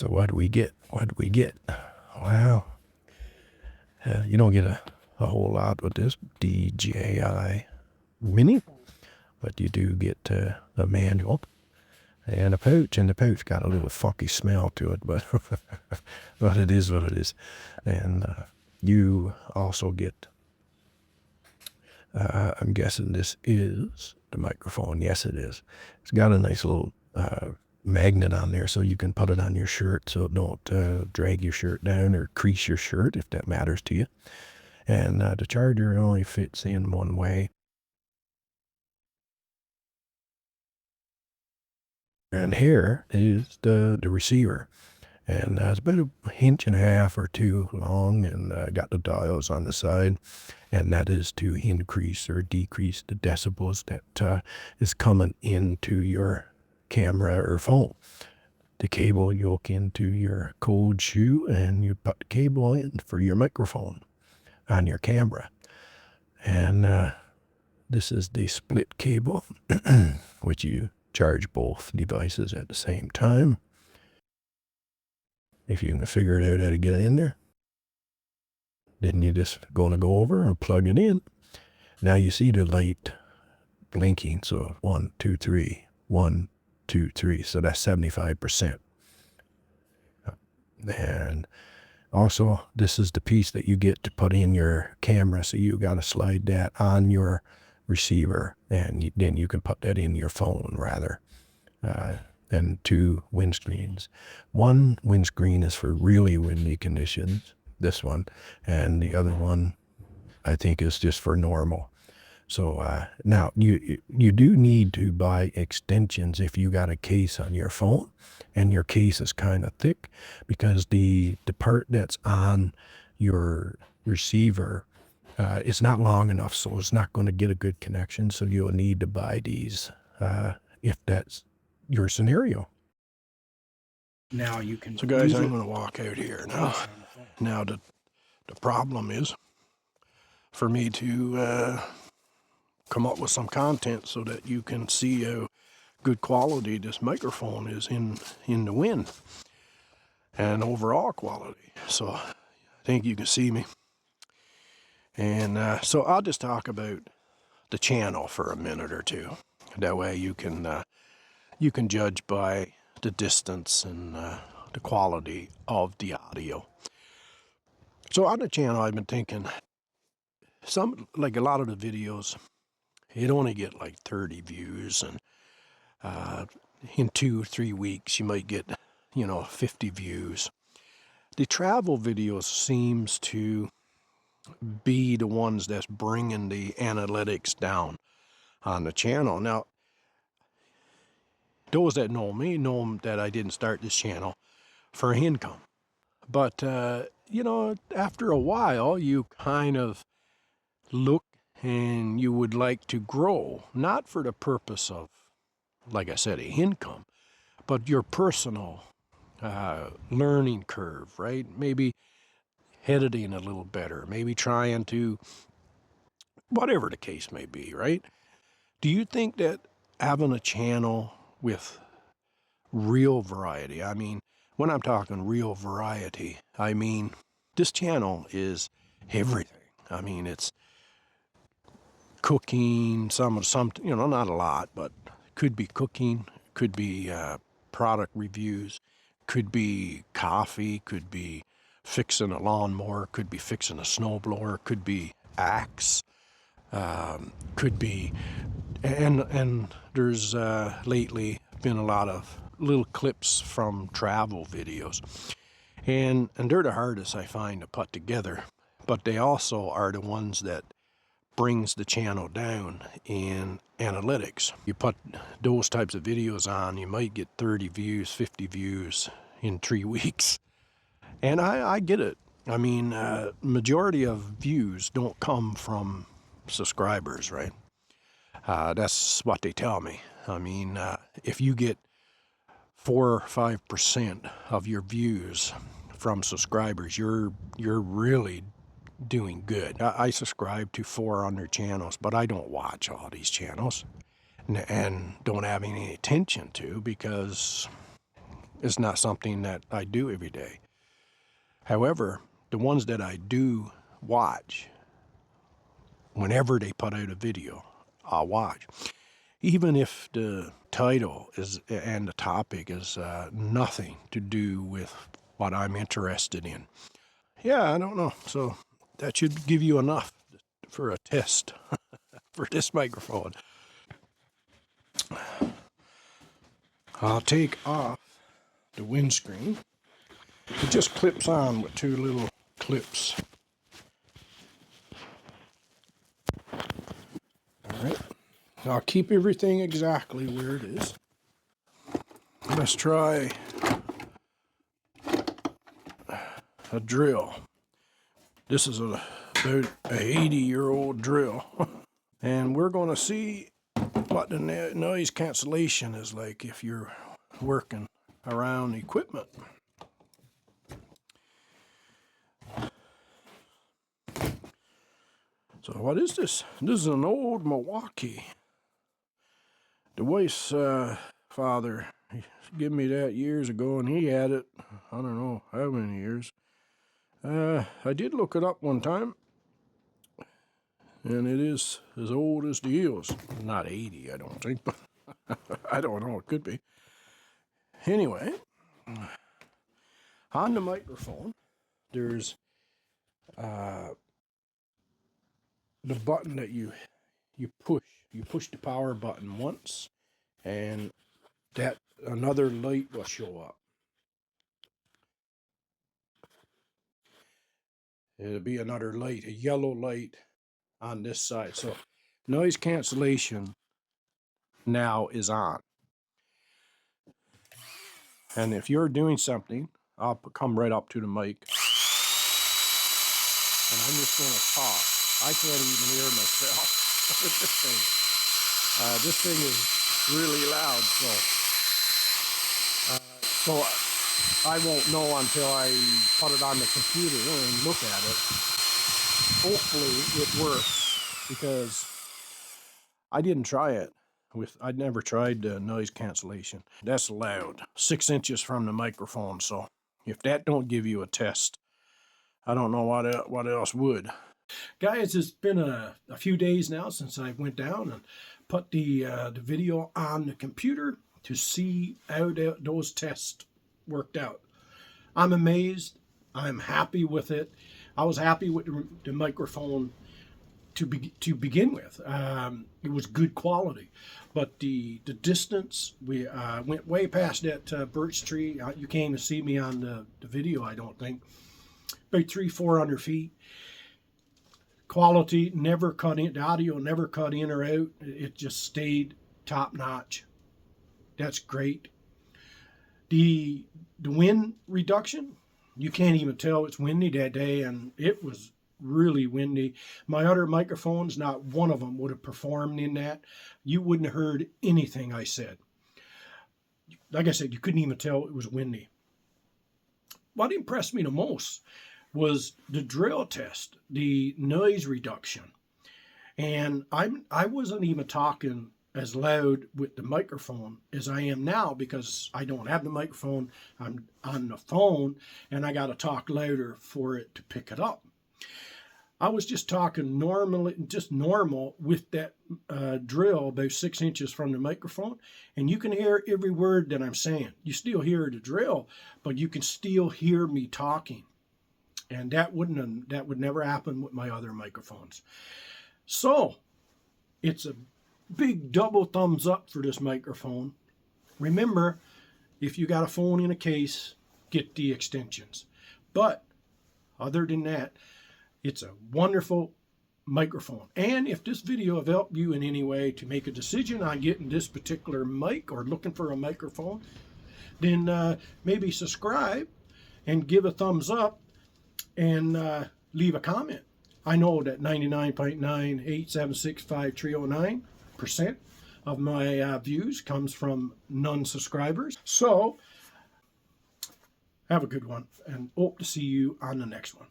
So what do we get? What do we get? Well, you don't get a whole lot with this DJI Mini, but you do get a manual and a pouch, and the pouch got a little funky smell to it, but but it is what it is. And you also get, I'm guessing this is the microphone. Yes, it is. It's got a nice little magnet on there so you can put it on your shirt so it don't drag your shirt down or crease your shirt if that matters to you. And the charger only fits in one way. And here is the receiver. And it's about an inch and a half or two long, and got the dials on the side. And that is to increase or decrease the decibels that is coming into your camera or phone. The cable you hook into your cold shoe, and you put the cable in for your microphone on your camera. And this is the split cable, which you charge both devices at the same time. If you can figure it out how to get in there, then you're just going to go over and plug it in. Now you see the light blinking, so 1, 2, 3, 1, 2, 3, so that's 75%. And also, this is the piece that you get to put in your camera, so you got to slide that on your receiver, and then you can put that in your phone rather. And 2 windscreens. One windscreen is for really windy conditions, this one, and the other one I think is just for normal. So now you do need to buy extensions if you got a case on your phone and your case is kind of thick, because the part that's on your receiver is not long enough, so it's not going to get a good connection. So you'll need to buy these if that's your scenario. Now you can. So guys, I'm going to walk out here now. Now the problem is for me to come up with some content so that you can see how good quality this microphone is in the wind and overall quality. So I think you can see me. And so I'll just talk about the channel for a minute or two. That way you can judge by the distance and the quality of the audio. So on the channel, I've been thinking, like a lot of the videos, it only get like 30 views, and in 2 or 3 weeks, you might get, 50 views. The travel videos seems to be the ones that's bringing the analytics down on the channel. Now, those that know me know that I didn't start this channel for income. But, after a while, you kind of look and you would like to grow, not for the purpose of, like I said, income, but your personal learning curve, right? Maybe editing a little better, maybe trying to, whatever the case may be, right? Do you think that having a channel with real variety, I mean, when I'm talking real variety, I mean, this channel is everything. I mean, it's cooking, some, not a lot, but could be cooking, could be product reviews, could be coffee, could be fixing a lawnmower, could be fixing a snowblower, could be axe, could be, and there's lately been a lot of little clips from travel videos, and they're the hardest I find to put together, but they also are the ones that brings the channel down in analytics. You put those types of videos on, you might get 30 views, 50 views in 3 weeks. And I get it. I mean, majority of views don't come from subscribers, right? That's what they tell me. I mean, if you get 4 or 5% of your views from subscribers, you're really doing good. I subscribe to 400 channels, but I don't watch all these channels and don't have any attention to, because is not something that I do every day. However, the ones that I do watch, whenever they put out a video, I'll watch. Even if the title is and the topic is nothing to do with what I'm interested in. Yeah, I don't know. So that should give you enough for a test for this microphone. I'll take off the windscreen. It just clips on with two little clips. All right. I'll keep everything exactly where it is. Let's try a drill. This is about a 80-year-old drill. And we're going to see what the noise cancellation is like if you're working around equipment. So what is this? This is an old Milwaukee. The wife's father, he gave me that years ago, and he had it, I don't know how many years. I did look it up one time, and it is as old as the hills. Not 80, I don't think, but I don't know, it could be. Anyway, on the microphone, there's the button that you push. You push the power button once, and that another light will show up. It'll be another light, a yellow light on this side. So noise cancellation now is on. And if you're doing something, I'll come right up to the mic. And I'm just going to talk. I can't even hear myself with this thing. This thing is really loud, so I won't know until I put it on the computer and look at it. Hopefully it works, because I didn't try it. I'd never tried noise cancellation. That's loud, 6 inches from the microphone. So if that don't give you a test, I don't know what else would. Guys, it's been a few days now since I went down and put the video on the computer to see how those tests worked out. I'm amazed. I'm happy with it. I was happy with the microphone to begin with. It was good quality, but the distance, we went way past that birch tree. You can't even see me on the video, I don't think. About 300-400 feet. Quality never cut in. The audio never cut in or out. It just stayed top notch. That's great. The wind reduction, you can't even tell it's windy that day, and it was really windy. My other microphones, not one of them would have performed in that. You wouldn't have heard anything I said. Like I said, you couldn't even tell it was windy. What impressed me the most was the drill test, the noise reduction. And I wasn't even talking as loud with the microphone as I am now, because I don't have the microphone. I'm on the phone, and I got to talk louder for it to pick it up. I was just talking normally, just normal with that drill about 6 inches from the microphone, and you can hear every word that I'm saying. You still hear the drill, but you can still hear me talking. And that would never happen with my other microphones. So it's a big double thumbs up for this microphone. Remember, if you got a phone in a case, get the extensions. But other than that, it's a wonderful microphone. And if this video have helped you in any way to make a decision on getting this particular mic or looking for a microphone, then maybe subscribe and give a thumbs up and leave a comment. I know that 99.987653009% of my views comes from non-subscribers. So have a good one, and hope to see you on the next one.